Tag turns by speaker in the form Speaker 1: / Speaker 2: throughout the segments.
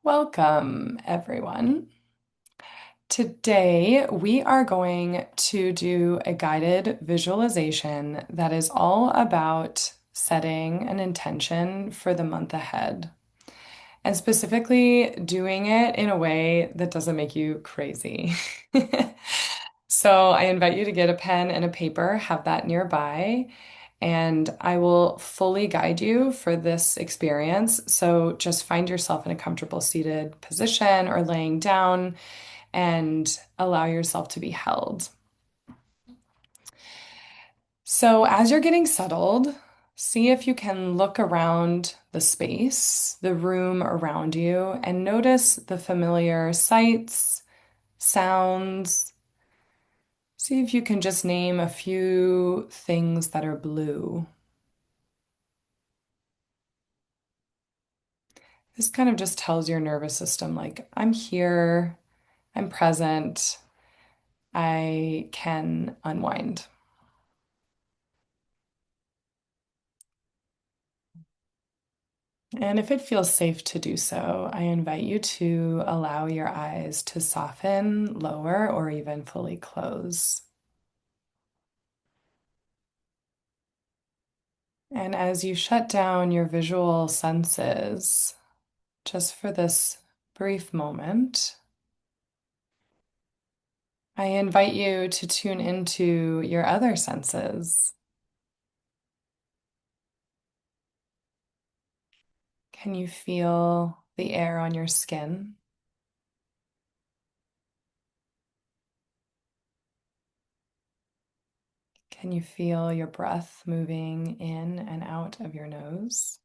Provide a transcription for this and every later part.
Speaker 1: Welcome, everyone. Today, we are going to do a guided visualization that is all about setting an intention for the month ahead, and specifically doing it in a way that doesn't make you crazy. So, I invite you to get a pen and a paper, have that nearby, and I will fully guide you for this experience. So just find yourself in a comfortable seated position or laying down and allow yourself to be held. So as you're getting settled, see if you can look around the space, the room around you, and notice the familiar sights, sounds. See if you can just name a few things that are blue. This kind of just tells your nervous system, like, I'm here, I'm present, I can unwind. And if it feels safe to do so, I invite you to allow your eyes to soften, lower, or even fully close. And as you shut down your visual senses, just for this brief moment, I invite you to tune into your other senses. Can you feel the air on your skin? Can you feel your breath moving in and out of your nose?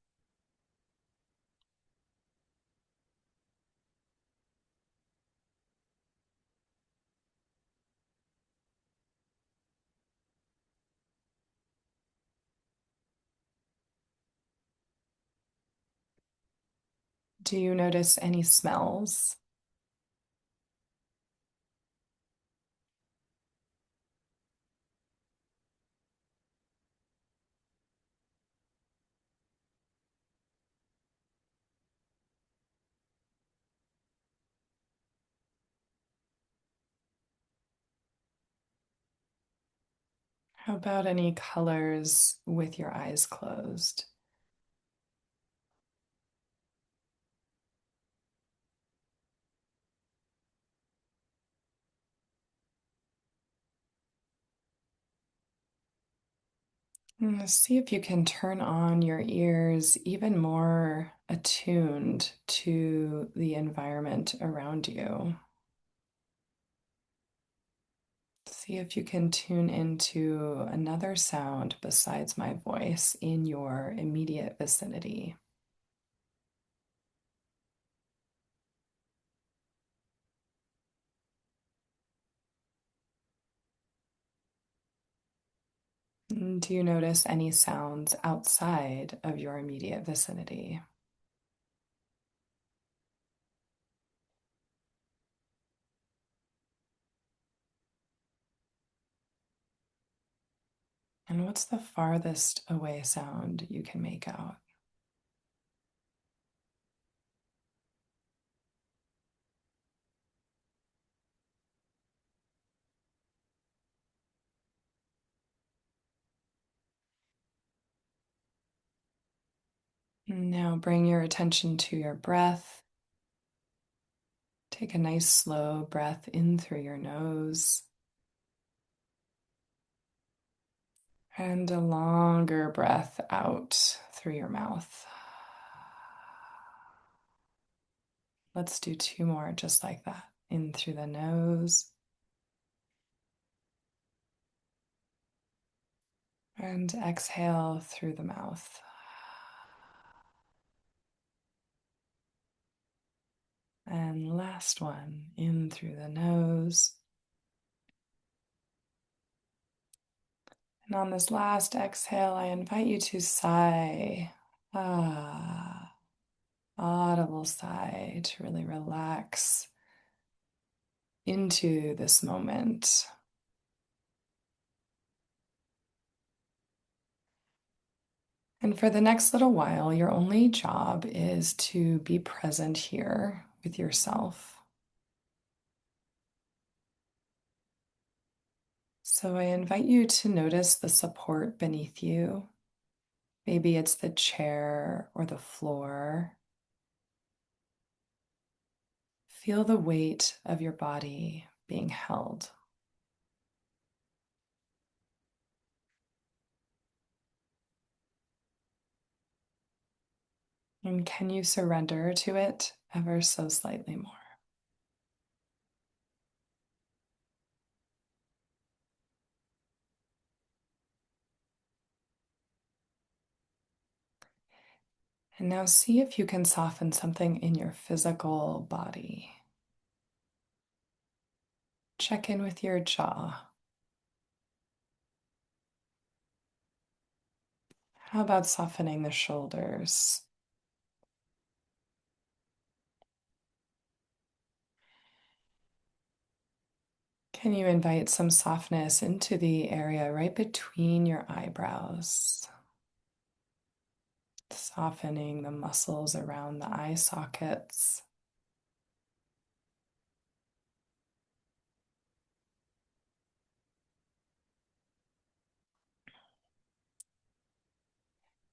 Speaker 1: Do you notice any smells? How about any colors with your eyes closed? See if you can turn on your ears even more attuned to the environment around you. See if you can tune into another sound besides my voice in your immediate vicinity. Do you notice any sounds outside of your immediate vicinity? And what's the farthest away sound you can make out? Now bring your attention to your breath. Take a nice slow breath in through your nose and a longer breath out through your mouth. Let's do two more just like that. In through the nose and exhale through the mouth. And last one, in through the nose. And on this last exhale, I invite you to sigh. Ah, audible sigh to really relax into this moment. And for the next little while, your only job is to be present here with yourself. So I invite you to notice the support beneath you. Maybe it's the chair or the floor. Feel the weight of your body being held. And can you surrender to it ever so slightly more? And now see if you can soften something in your physical body. Check in with your jaw. How about softening the shoulders? Can you invite some softness into the area right between your eyebrows? Softening the muscles around the eye sockets.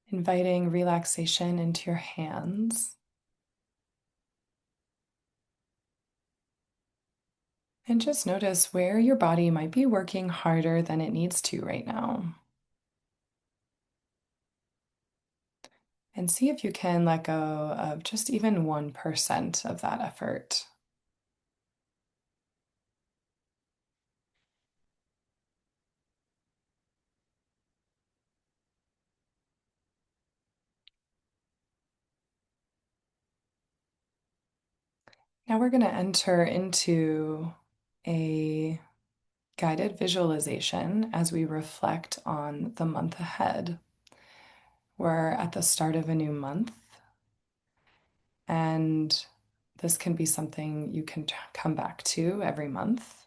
Speaker 1: Inviting relaxation into your hands. And just notice where your body might be working harder than it needs to right now. And see if you can let go of just even 1% of that effort. Now we're going to enter into a guided visualization as we reflect on the month ahead. We're at the start of a new month, and this can be something you can come back to every month.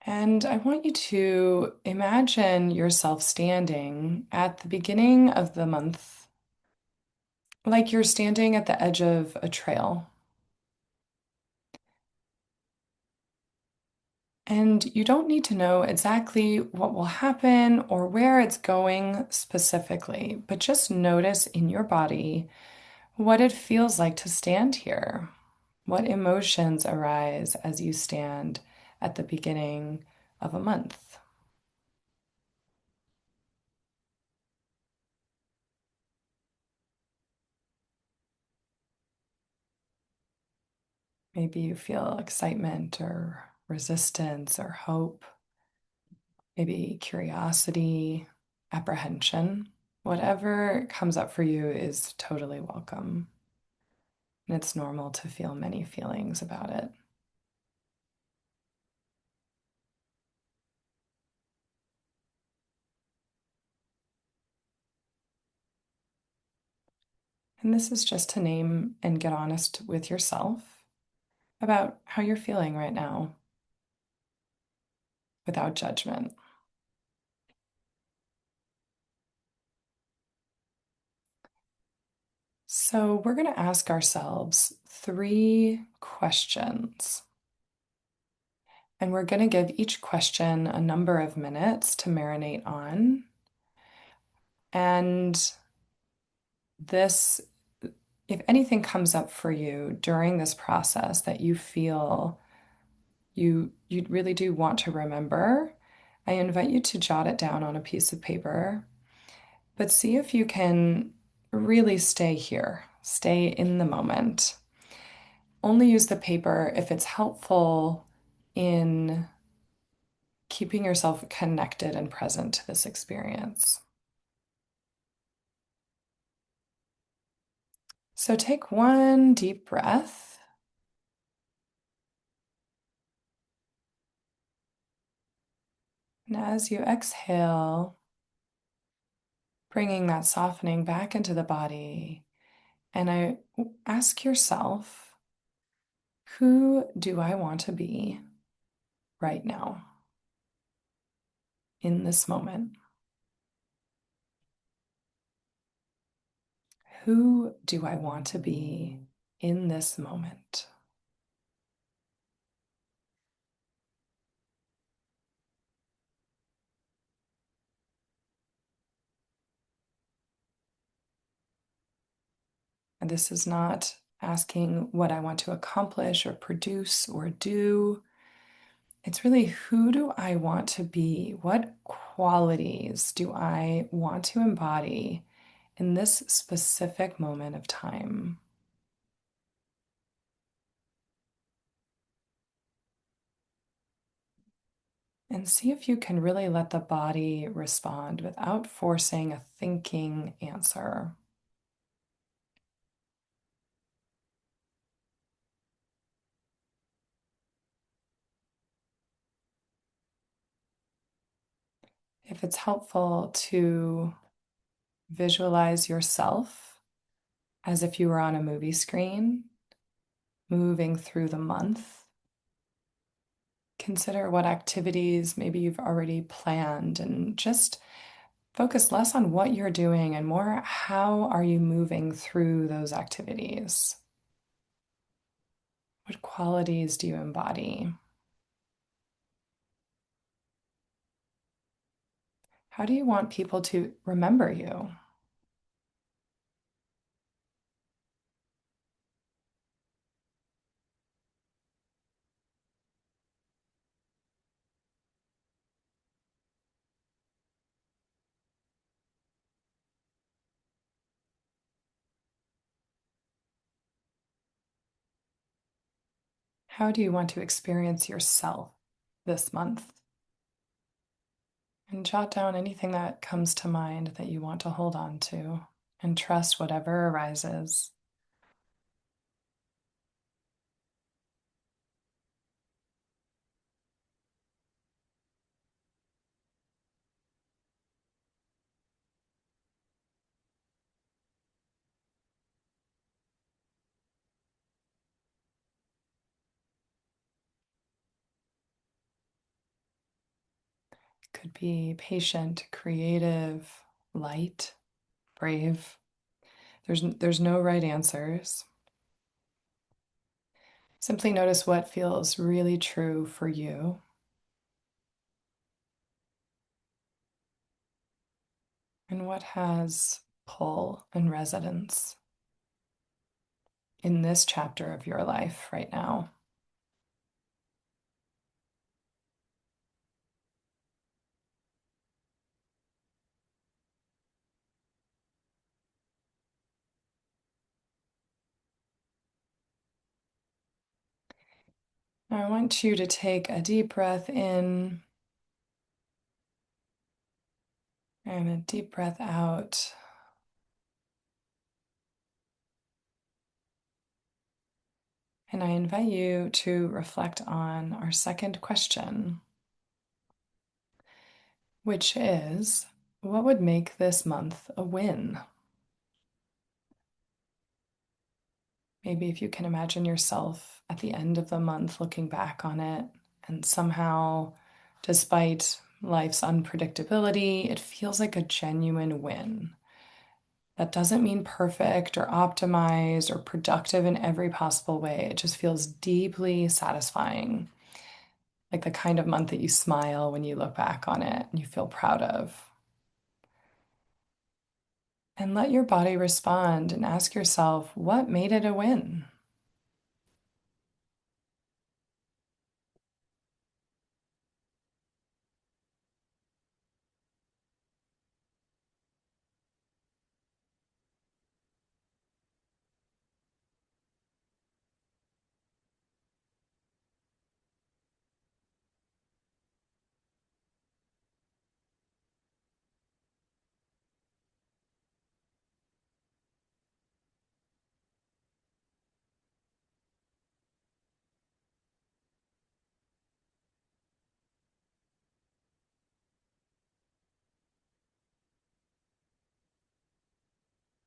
Speaker 1: And I want you to imagine yourself standing at the beginning of the month, like you're standing at the edge of a trail. And you don't need to know exactly what will happen or where it's going specifically, but just notice in your body what it feels like to stand here. What emotions arise as you stand at the beginning of a month? Maybe you feel excitement or resistance or hope, maybe curiosity, apprehension. Whatever comes up for you is totally welcome. And it's normal to feel many feelings about it. And this is just to name and get honest with yourself about how you're feeling right now without judgment. So, we're going to ask ourselves 3 questions. And we're going to give each question a number of minutes to marinate on. And this, if anything comes up for you during this process that you feel you really do want to remember, I invite you to jot it down on a piece of paper, but see if you can really stay here, stay in the moment. Only use the paper if it's helpful in keeping yourself connected and present to this experience. So take one deep breath. And as you exhale, bringing that softening back into the body, and I ask yourself, who do I want to be right now in this moment? Who do I want to be in this moment? And this is not asking what I want to accomplish or produce or do. It's really, who do I want to be? What qualities do I want to embody in this specific moment of time? And see if you can really let the body respond without forcing a thinking answer. If it's helpful to visualize yourself as if you were on a movie screen, moving through the month, consider what activities maybe you've already planned and just focus less on what you're doing and more how are you moving through those activities? What qualities do you embody? How do you want people to remember you? How do you want to experience yourself this month? And jot down anything that comes to mind that you want to hold on to and trust whatever arises. It could be patient, creative, light, brave. There's no right answers. Simply notice what feels really true for you and what has pull and resonance in this chapter of your life right now. Now I want you to take a deep breath in and a deep breath out. And I invite you to reflect on our second question, which is, what would make this month a win? Maybe if you can imagine yourself at the end of the month looking back on it, and somehow, despite life's unpredictability, it feels like a genuine win. That doesn't mean perfect or optimized or productive in every possible way. It just feels deeply satisfying, like the kind of month that you smile when you look back on it and you feel proud of. And let your body respond and ask yourself, what made it a win?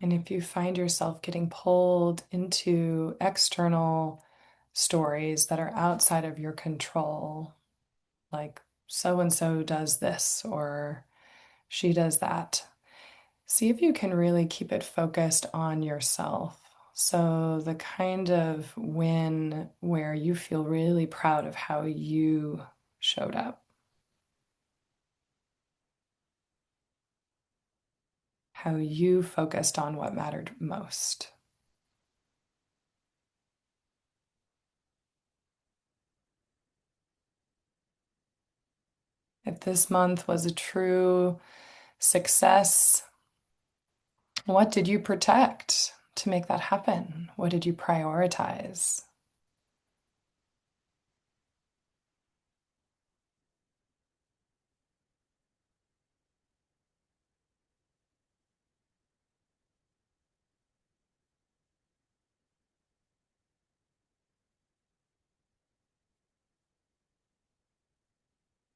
Speaker 1: And if you find yourself getting pulled into external stories that are outside of your control, like so and so does this or she does that, See if you can really keep it focused on yourself. So, the kind of win where you feel really proud of how you showed up, how you focused on what mattered most. If this month was a true success, what did you protect to make that happen? What did you prioritize?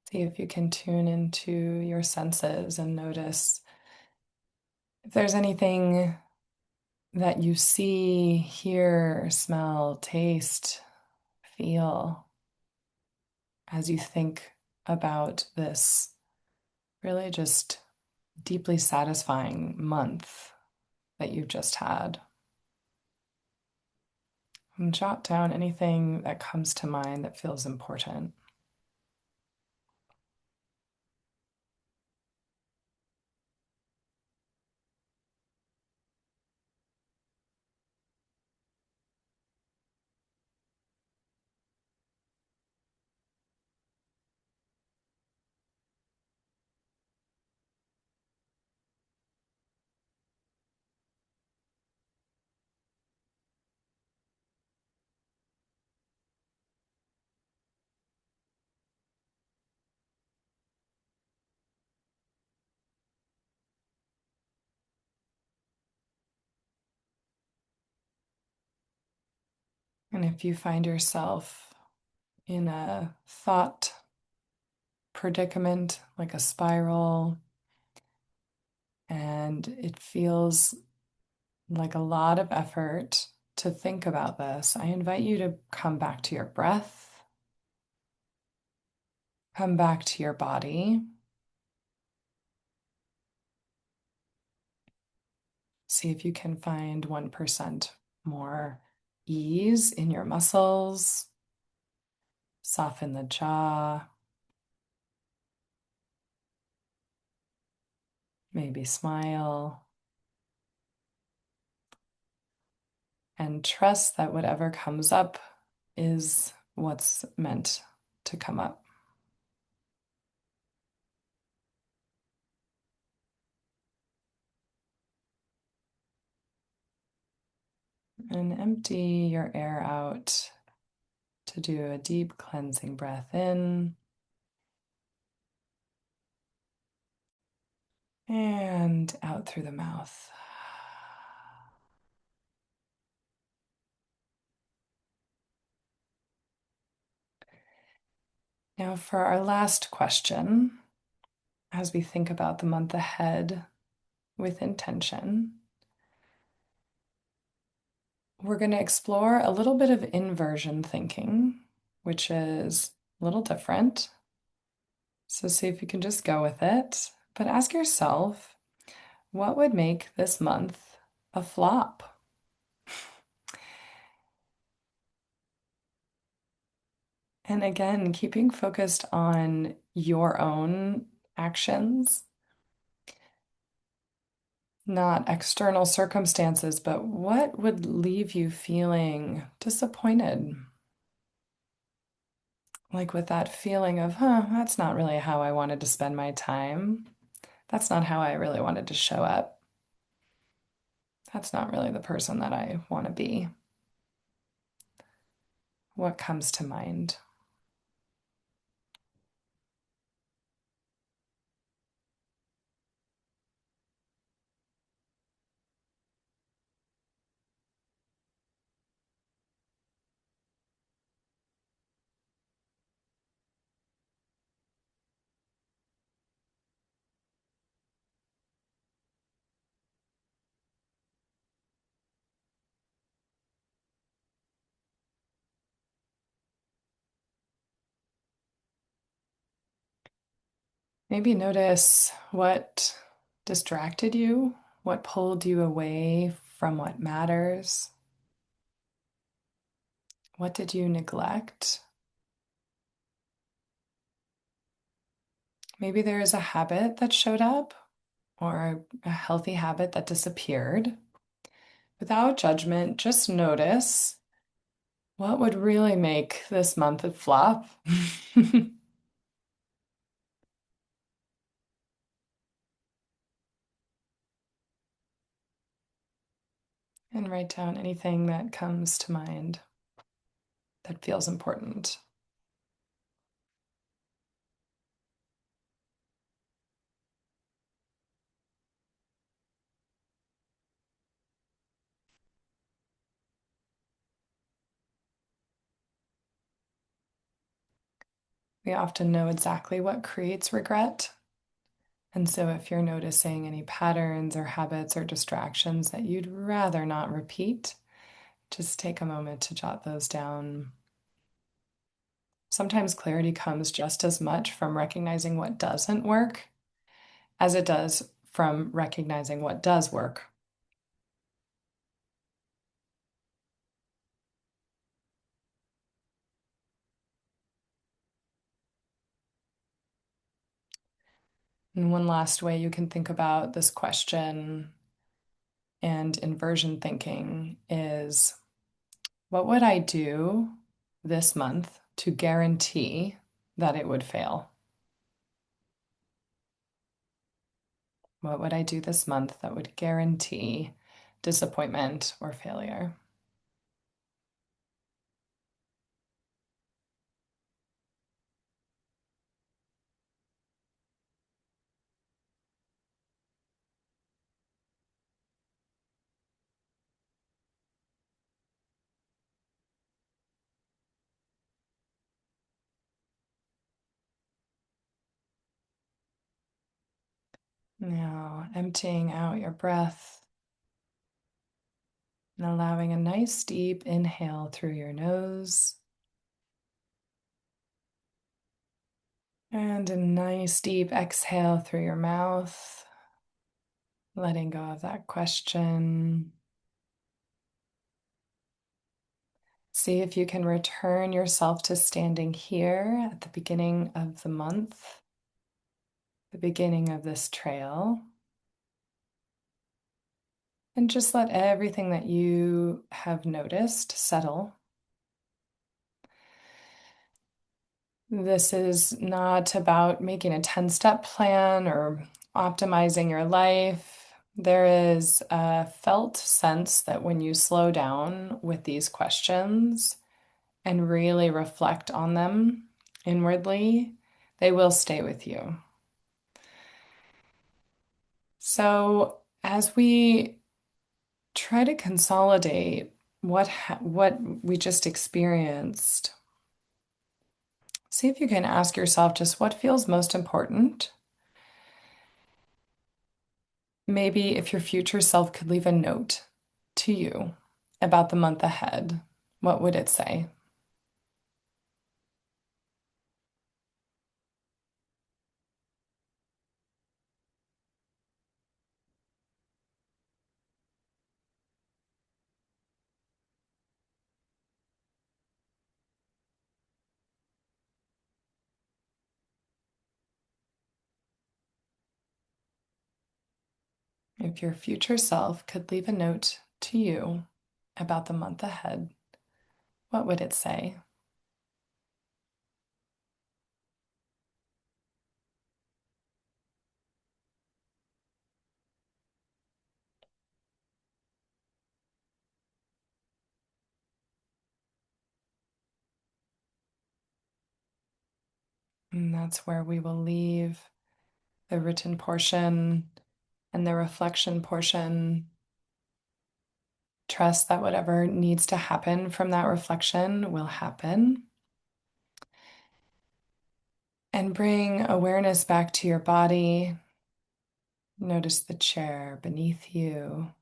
Speaker 1: See if you can tune into your senses and notice if there's anything that you see, hear, smell, taste, feel as you think about this really just deeply satisfying month that you've just had. And jot down anything that comes to mind that feels important. And if you find yourself in a thought predicament, like a spiral, and it feels like a lot of effort to think about this, I invite you to come back to your breath, come back to your body. See if you can find 1% more ease in your muscles. Soften the jaw. Maybe smile. And trust that whatever comes up is what's meant to come up. And empty your air out to do a deep cleansing breath in and out through the mouth. Now, for our last question, as we think about the month ahead with intention, we're going to explore a little bit of inversion thinking, which is a little different. So, see if you can just go with it. But ask yourself, what would make this month a flop? And again, keeping focused on your own actions, not external circumstances, but what would leave you feeling disappointed? Like with that feeling of, that's not really how I wanted to spend my time. That's not how I really wanted to show up. That's not really the person that I want to be. What comes to mind? Maybe notice what distracted you? What pulled you away from what matters? What did you neglect? Maybe there is a habit that showed up or a healthy habit that disappeared. Without judgment, just notice what would really make this month a flop. And write down anything that comes to mind that feels important. We often know exactly what creates regret. And so, if you're noticing any patterns or habits or distractions that you'd rather not repeat, just take a moment to jot those down. Sometimes clarity comes just as much from recognizing what doesn't work as it does from recognizing what does work. And one last way you can think about this question and inversion thinking is, what would I do this month to guarantee that it would fail? What would I do this month that would guarantee disappointment or failure? Now, emptying out your breath and allowing a nice deep inhale through your nose and a nice deep exhale through your mouth, letting go of that question. See if you can return yourself to standing here at the beginning of the month, the beginning of this trail. And just let everything that you have noticed settle. This is not about making a 10-step plan or optimizing your life. There is a felt sense that when you slow down with these questions and really reflect on them inwardly, they will stay with you. So, as we try to consolidate what we just experienced, see if you can ask yourself just what feels most important. Maybe if your future self could leave a note to you about the month ahead, what would it say? If your future self could leave a note to you about the month ahead, what would it say? And that's where we will leave the written portion and the reflection portion. Trust that whatever needs to happen from that reflection will happen. And bring awareness back to your body. Notice the chair beneath you.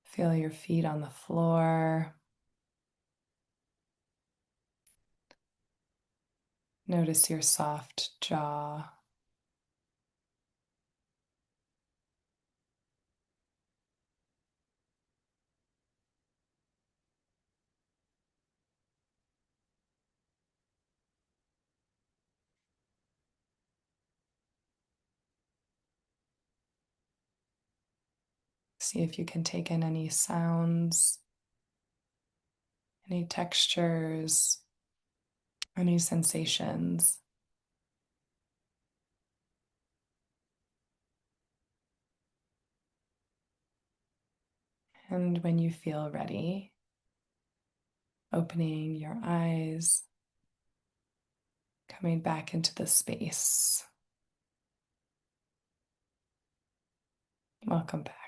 Speaker 1: Feel your feet on the floor. Notice your soft jaw. See if you can take in any sounds, any textures, any sensations. And when you feel ready, opening your eyes, coming back into the space. Welcome back.